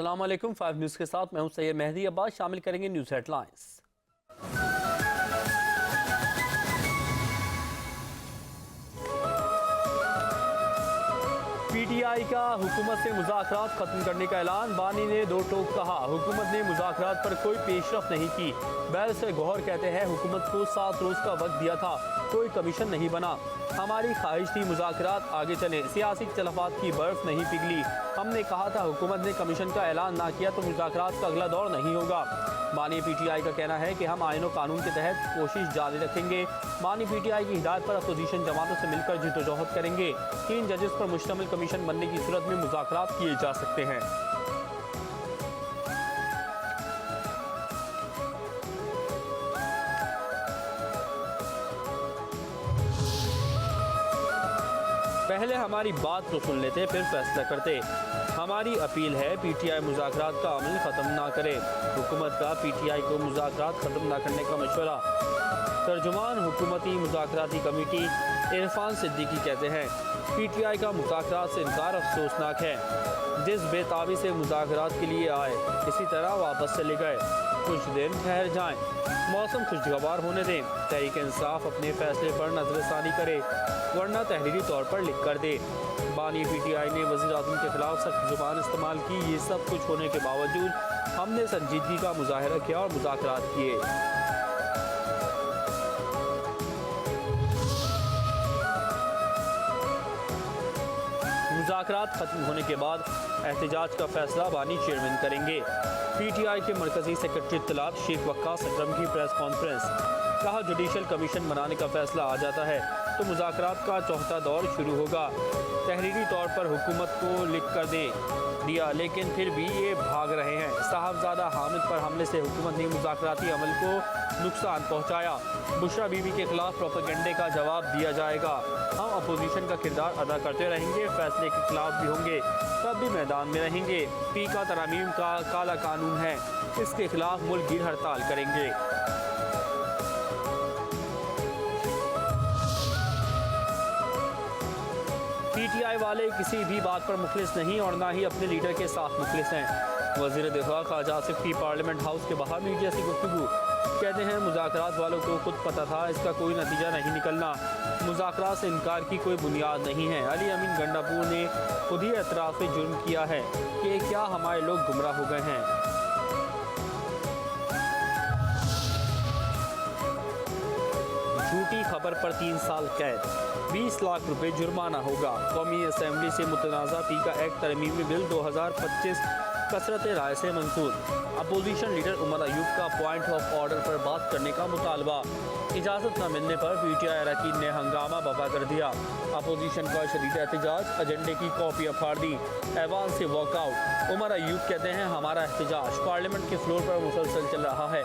अस्सलाम वालेकुम। 5 न्यूज़ के साथ मैं हूं सैयद मेहदी अब्बास। शामिल करेंगे न्यूज़ हेडलाइंस। पीटीआई का हुकूमत से मुज़ाकरात खत्म करने का ऐलान। बानी ने दो टोक कहा, हुकूमत ने मुज़ाकरात पर कोई पेशरफ नहीं की। बैरिस्टर गौहर कहते हैं हुकूमत को 7 रोज़ का वक्त दिया था, कोई कमीशन नहीं बना। हमारी ख्वाहिश थी मुज़ाकरात आगे चले, सियासी इख्तलाफात की बर्फ नहीं पिघली। हमने कहा था हुकूमत ने कमीशन का ऐलान ना किया तो मुज़ाकरात का अगला दौर नहीं होगा। बानी पीटीआई का कहना है कि हम आईन और कानून के तहत कोशिश जारी रखेंगे। बानी पीटीआई की हिदायत पर अपोजिशन जमातों से मिलकर जद्दोजहद करेंगे। 3 जजेस पर मुश्तमिल कमीशन बनने की सूरत में मुज़ाकरात किए जा सकते हैं। पहले हमारी बात तो सुन लेते फिर फैसला करते। हमारी अपील है पीटीआई मुज़ाकरात का अमल ख़त्म ना करे। हुकूमत का पीटीआई को मुज़ाकरात ख़त्म ना करने का मशवरा। तर्जुमान हुकूमती मुज़ाकराती कमेटी इरफान सिद्दीकी कहते हैं पीटीआई का मुज़ाकरात से इनकार अफसोसनाक है। जिस बेताबी से मुज़ाकरात के लिए आए इसी तरह वापस चले गए। कुछ दिन ठहर जाएं, मौसम खुशगवार होने दें। तहरीक इंसाफ अपने फैसले पर नजरसानी करे वरना तहरीरी तौर पर लिख कर दे। बानी पीटीआई ने वज़ीर-ए-आज़म के खिलाफ सख्त जुबान इस्तेमाल की। ये सब कुछ होने के बावजूद हमने संजीदगी का मुजाहरा किया और मुज़ाकरात किए। मुज़ाकरात खत्म होने के बाद एहतजाज का फैसला बानी चेयरमैन करेंगे। पीटीआई के मरकजी सेक्रेटरी इत्तलात शेख वक्कास अकरम की प्रेस कॉन्फ्रेंस। कहा जुडिशल कमीशन बनाने का फैसला आ जाता है तो मुज़ाकरात का चौथा दौर शुरू होगा। तहरीरी तौर पर हुकूमत को लिख कर दिया लेकिन फिर भी ये भाग रहे हैं। साहबजादा हामिद पर हमले से हुकूमत ने मुज़ाकराती अमल को नुकसान पहुँचाया। बुशरा बीबी के खिलाफ प्रोपेगेंडे का जवाब दिया जाएगा। हम अपोजिशन का किरदार अदा करते रहेंगे, फैसले के खिलाफ भी होंगे तब भी मैदान में रहेंगे। पी का तरामीम का काला कानून है, इसके खिलाफ मुल्क गिर हड़ताल करेंगे। पीटीआई वाले किसी भी बात पर मुखलिस नहीं और ना ही अपने लीडर के साथ मुखलिस हैं। वज़ीर दिफा ख्वाजा आसिफ की पार्लियामेंट हाउस के बाहर मीडिया से गुफ्तगू। कहते हैं मुज़ाकरात वालों को खुद पता था इसका कोई नतीजा नहीं निकलना। मुज़ाकरात से इनकार की कोई बुनियाद नहीं है। अली अमीन गंडापुर ने खुद ही एतराफ़ जुर्म किया है कि क्या हमारे लोग गुमराह हो गए हैं। झूठी खबर पर 3 साल कैद, 20 लाख रुपए जुर्माना होगा। कौमी असम्बली से मुतनाज़ा पी का एक्ट तरमीमी बिल 2025 कसरत राय से मंजूर। अपोजिशन लीडर उमर अयूब का पॉइंट ऑफ ऑर्डर पर बात करने का मुतालबा। इजाज़त न मिलने पर पीटीआई अरकान ने हंगामा बर्पा कर दिया। अपोजिशन का शदीद एहतजाज, एजेंडे की कॉपियाँ फाड़ दी, ऐवान से वॉकआउट। उमर अयूब कहते हैं हमारा एहतजाज पार्लियामेंट के फ्लोर पर मुसलसल चल रहा है।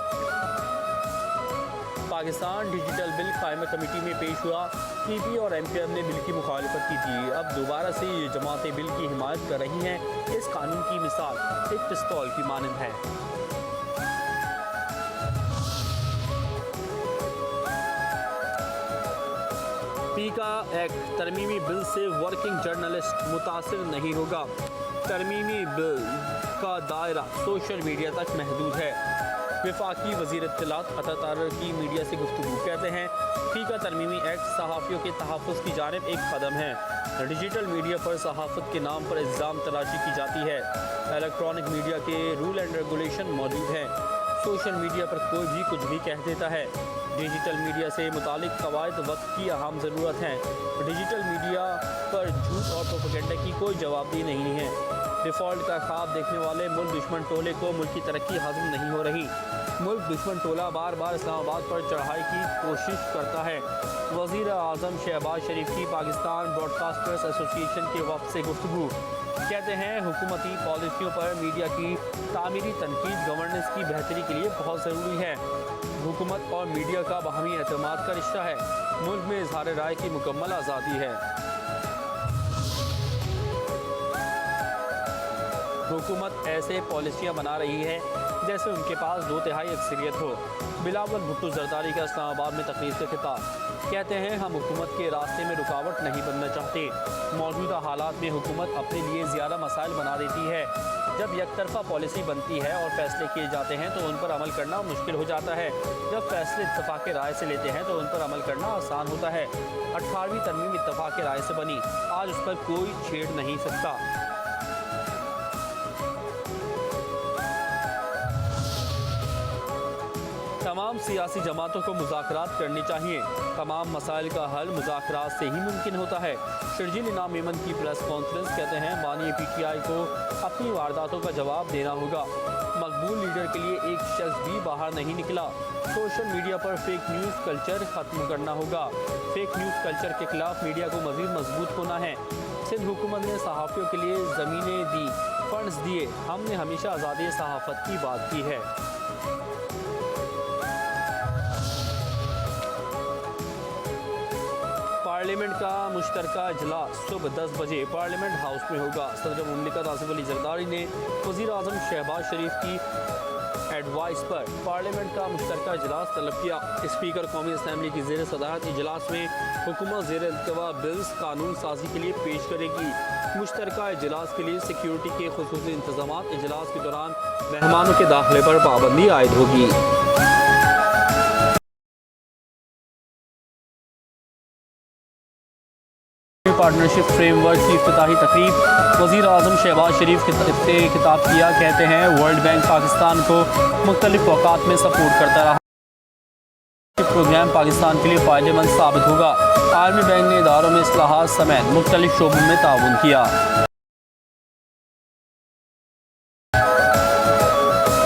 पाकिस्तान डिजिटल बिल कायमा कमेटी में पेश हुआ। पीपी और एमपीएम ने बिल की मुखालिफत की थी, अब दोबारा से ये जमातें बिल की हिमायत कर रही हैं। इस कानून की मिसाल एक पिस्तौल की मानंद है। पी का एक्ट तरमीमी बिल से वर्किंग जर्नलिस्ट मुतासिर नहीं होगा। तरमीमी बिल का दायरा सोशल मीडिया तक महदूद है। वफाकी वज़ीर इत्तलात अता तारर की मीडिया से गुफ्तगू। कहते हैं पी का तरमीमी एक्ट सहाफ़ियों के तहफ़्फ़ुज़ की जानिब एक कदम है। डिजिटल मीडिया पर सहाफ़त के नाम पर इल्ज़ाम तराशी की जाती है। इलेक्ट्रॉनिक मीडिया के रूल एंड रेगुलेशन मौजूद हैं। सोशल मीडिया पर कोई भी कुछ भी कह देता है। डिजिटल मीडिया से मुतालिक कवायद वक्त की अहम ज़रूरत है। डिजिटल मीडिया पर झूठ और प्रोपेगेंडा की कोई जवाबदेही नहीं है। डिफ़ॉल्ट का ख्वाब देखने वाले मुल्क दुश्मन टोले को मुल्क की तरक्की हासिल नहीं हो रही। मुल्क दुश्मन टोला बार बार इस्लामाबाद पर चढ़ाई की कोशिश करता है। वज़ीर आज़म शहबाज शरीफ की पाकिस्तान ब्रॉडकास्टर्स एसोसिएशन के वफ़द से गुफ्तगू। कहते हैं हुकूमती पॉलिसियों पर मीडिया की तामीरी तनकीद गवर्नेंस की बेहतरी के लिए बहुत ज़रूरी है। हुकूमत और मीडिया का बाहमी एतमाद का रिश्ता है। मुल्क में इज़हार राय की मुकम्मल आज़ादी है। हुकूमत ऐसे पॉलिसियाँ बना रही है जैसे उनके पास 2/3 अक्सरियत हो। बिलावल भुट्टो जरदारी का इस्लामाबाद में तकरीर से खिताब, कहते हैं हम हुकूमत के रास्ते में रुकावट नहीं बनना चाहते। मौजूदा हालात में हुकूमत अपने लिए ज़्यादा मसाइल बना देती है। जब एकतरफा पॉलिसी बनती है और फैसले किए जाते हैं तो उन पर अमल करना मुश्किल हो जाता है। जब फैसले इत्तफाक राय से लेते हैं तो उन पर अमल करना आसान होता है। 18वीं तरमीम इत्तफाक राय से बनी, आज उस पर कोई छेड़ नहीं सकता। तमाम सियासी जमातों को मुज़ाकरात करनी चाहिए। तमाम मसाइल का हल मुज़ाकरात से ही मुमकिन होता है। शर्जील इनाम मेमन की प्रेस कॉन्फ्रेंस, कहते हैं बानी PTI को अपनी वारदातों का जवाब देना होगा। मकबूल लीडर के लिए एक शख्स भी बाहर नहीं निकला। सोशल मीडिया पर फेक न्यूज़ कल्चर ख़त्म करना होगा। फेक न्यूज़ कल्चर के खिलाफ मीडिया को मज़ीद मजबूत होना है। सिंध हुकूमत ने सहाफ़ियों के लिए ज़मीनें दी, फंड्स दिए। हमने हमेशा आज़ादी सहाफ़त की बात की है। पार्लियामेंट का मुश्तरका इजलास सुबह 10 बजे पार्लियामेंट हाउस में होगा। सदर मुमलिकत आसिफ अली जरदारी ने वज़ीर आज़म शहबाज शरीफ की एडवाइस पर पार्लियामेंट का मुश्तरका इजलास तलब किया। स्पीकर कौमी असम्बली की ज़ेर सदारत इजलास में हुकूमत ज़ेर इल्तवा बिल्स कानून साजी के लिए पेश करेगी। मुश्तरका इजलास के लिए सिक्योरिटी के खुसूसी इंतजाम, इजलास के दौरान मेहमानों के दाखिले पर पाबंदी आयद होगी। पार्टनरशिप फ्रेमवर्क की इफ्तिताही तकरीब, वज़ीर आज़म शहबाज शरीफ से खिताब किया, कहते हैं वर्ल्ड बैंक पाकिस्तान को मुख्तलिफ औकात में सपोर्ट करता रहा। प्रोग्राम पाकिस्तान के लिए फ़ायदेमंद साबित होगा। आलमी बैंक ने इदारों में इस्लाहात समेत मुख्तलिफ शोबों में ताउन किया।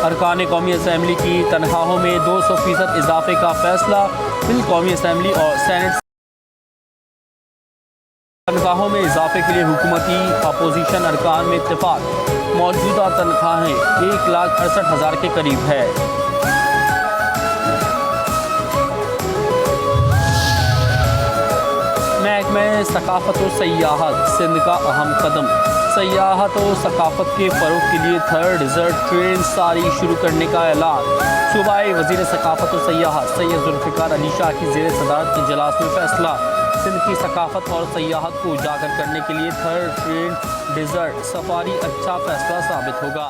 अरकान कौमी असम्बली की तनख्वाहों में 200% इजाफे का फैसला। बिल कौमी असम्बली और सेनेट तनख्वाहों में इजाफे के लिए हुकूमती अपोजिशन अरकान में इत्तेफाक। मौजूदा तनख्वाहें 1,68,000 के करीब है। महकमे सकाफत और सयाहत सिंध का अहम कदम। सयाहत और सकाफत के फ़रोग़ के लिए 3rd डिज़र्ट ट्रेन सारी शुरू करने का ऐलान। सूबाई वज़ीर सकाफत और सयाहत सैयद जुल्फ़िकार अली शाह की ज़ेर सदारत इजलास में फैसला। सिंध की सकाफत और सयाहत को उजागर करने के लिए 3rd ट्रेन डिज़र्ट सफारी अच्छा फैसला साबित होगा।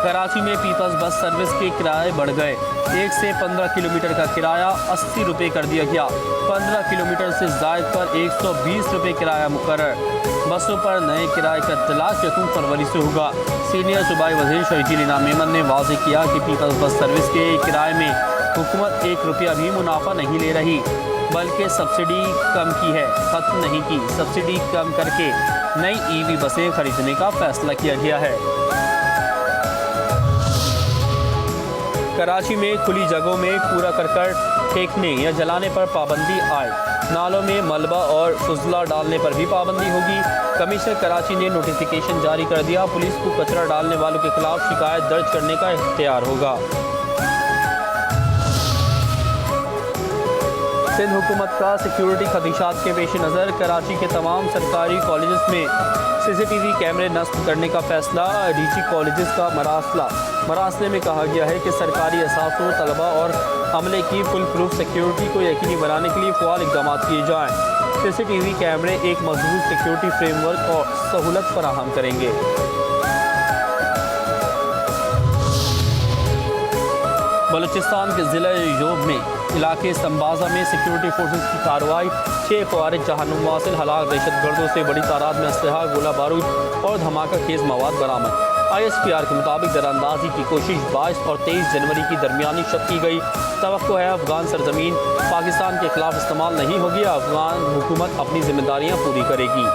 कराची में पीपल्स बस सर्विस के किराए बढ़ गए। 1 से 15 किलोमीटर का किराया 80 रुपये कर दिया गया। 15 किलोमीटर से ज़ायद पर 120 रुपये किराया मुकर्रर। बसों पर नए किराए का इत्तलाक़ 1 फरवरी से होगा। सीनियर सूबाई वज़ीर शर्जील इनाम मेमन ने वाज़ेह किया कि पीपल्स बस सर्विस के किराए में हुकूमत 1 रुपया भी मुनाफा नहीं ले रही, बल्कि सब्सिडी कम की है, ख़त्म नहीं की। सब्सिडी कम करके नई EV बसें खरीदने का फैसला किया गया है। कराची में खुली जगहों में कूड़ा करकट फेंकने या जलाने पर पाबंदी आयद। नालों में मलबा और फुजला डालने पर भी पाबंदी होगी। कमिश्नर कराची ने नोटिफिकेशन जारी कर दिया। पुलिस को कचरा डालने वालों के खिलाफ शिकायत दर्ज करने का इख्तियार होगा। सिंध हुकूमत का सिक्योरिटी खदशात के पेश नज़र कराची के तमाम सरकारी कॉलेजेस में CCTV कैमरे नस्ब करने का फैसला। डीजी कॉलेजेस का मरासले में कहा गया है कि सरकारी असासों, तलबा और अमले की फुल प्रूफ सिक्योरिटी को यकीनी बनाने के लिए फ़ौर इक़दाम किए जाएँ। CCTV कैमरे एक मजबूत सिक्योरिटी फ्रेमवर्क और सहूलत फराहम करेंगे। बलूचिस्तान के ज़िला योब में इलाके संबाजा में सिक्योरिटी फोर्सेस की कार्रवाई। 6 ख़वारिज जहन्नुम वासिल हलाक दहशतगर्दों से बड़ी तादाद में असलहा, गोला बारूद और धमाका खेज मवाद बरामद। ISPR के मुताबिक दरानंदाजी की कोशिश 22 और 23 जनवरी की दरमियानी शब की गई। तवक्को है अफगान सरजमीन पाकिस्तान के खिलाफ इस्तेमाल नहीं होगी। अफगान हुकूमत अपनी जिम्मेदारियाँ पूरी करेगी।